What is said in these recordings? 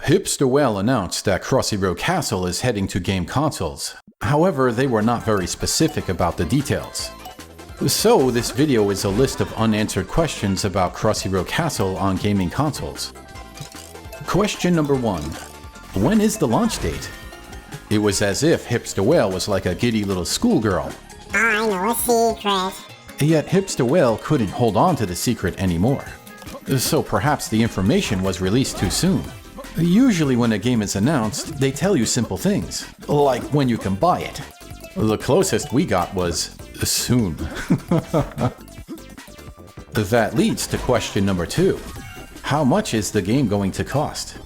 Hipster Whale announced that Crossy Road Castle is heading to game consoles. However, they were not very specific about the details. So this video is a list of unanswered questions about Crossy Road Castle on gaming consoles. Question number 1. When is the launch date? It was as if Hipster Whale was like a giddy little schoolgirl. I know a secret. Yet Hipster Whale couldn't hold on to the secret anymore. So perhaps the information was released too soon. Usually when a game is announced, they tell you simple things, like when you can buy it. The closest we got was soon. That leads to question number 2. How much is the game going to cost?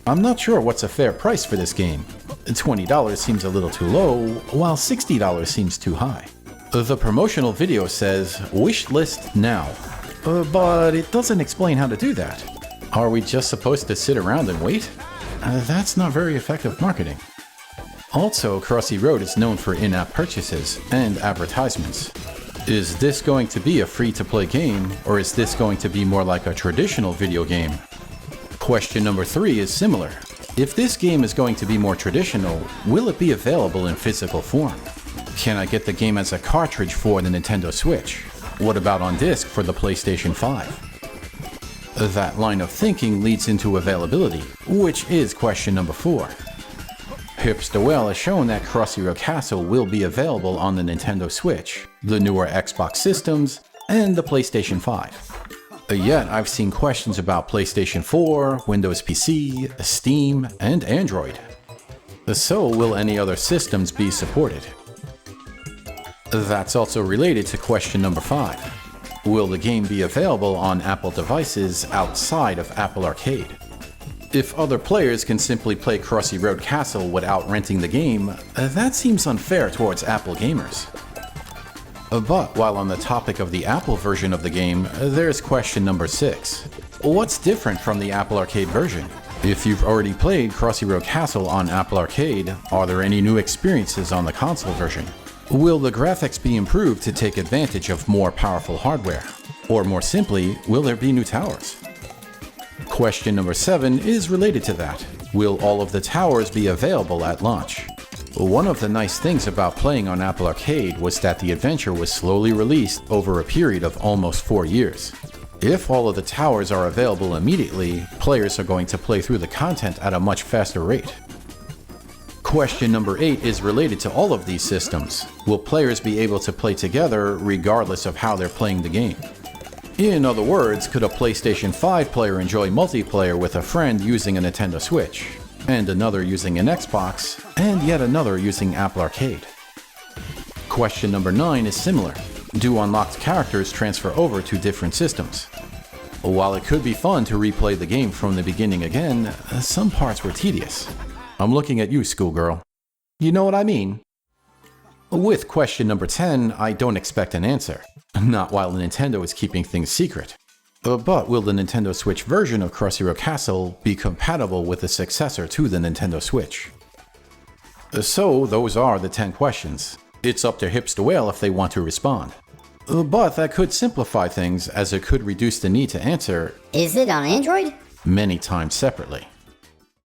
I'm not sure what's a fair price for this game. $20 seems a little too low, while $60 seems too high. The promotional video says, wish list now. But it doesn't explain how to do that. Are we just supposed to sit around and wait? That's not very effective marketing. Also, Crossy Road is known for in-app purchases and advertisements. Is this going to be a free-to-play game, or is this going to be more like a traditional video game? Question number 3 is similar. If this game is going to be more traditional, will it be available in physical form? Can I get the game as a cartridge for the Nintendo Switch? What about on disc for the PlayStation 5? That line of thinking leads into availability, which is question number 4. Hipster Whale has shown that Crossy Road Castle will be available on the Nintendo Switch, the newer Xbox systems, and the PlayStation 5. Yet I've seen questions about PlayStation 4, Windows PC, Steam, and Android. So will any other systems be supported? That's also related to question number 5. Will the game be available on Apple devices outside of Apple Arcade? If other players can simply play Crossy Road Castle without renting the game, that seems unfair towards Apple gamers. But while on the topic of the Apple version of the game, there's question number 6. What's different from the Apple Arcade version? If you've already played Crossy Road Castle on Apple Arcade, are there any new experiences on the console version? Will the graphics be improved to take advantage of more powerful hardware? Or more simply, will there be new towers? Question number 7 is related to that. Will all of the towers be available at launch? One of the nice things about playing on Apple Arcade was that the adventure was slowly released over a period of almost 4 years. If all of the towers are available immediately, players are going to play through the content at a much faster rate. Question number 8 is related to all of these systems. Will players be able to play together regardless of how they're playing the game? In other words, could a PlayStation 5 player enjoy multiplayer with a friend using a Nintendo Switch, and another using an Xbox, and yet another using Apple Arcade? Question number 9 is similar. Do unlocked characters transfer over to different systems? While it could be fun to replay the game from the beginning again, some parts were tedious. I'm looking at you, schoolgirl. You know what I mean? With question number 10, I don't expect an answer. Not while Nintendo is keeping things secret. But will the Nintendo Switch version of Crossy Road Castle be compatible with the successor to the Nintendo Switch? So those are the 10 questions. It's up to Hipster Whale if they want to respond. But that could simplify things, as it could reduce the need to answer, Is it on Android? many times separately.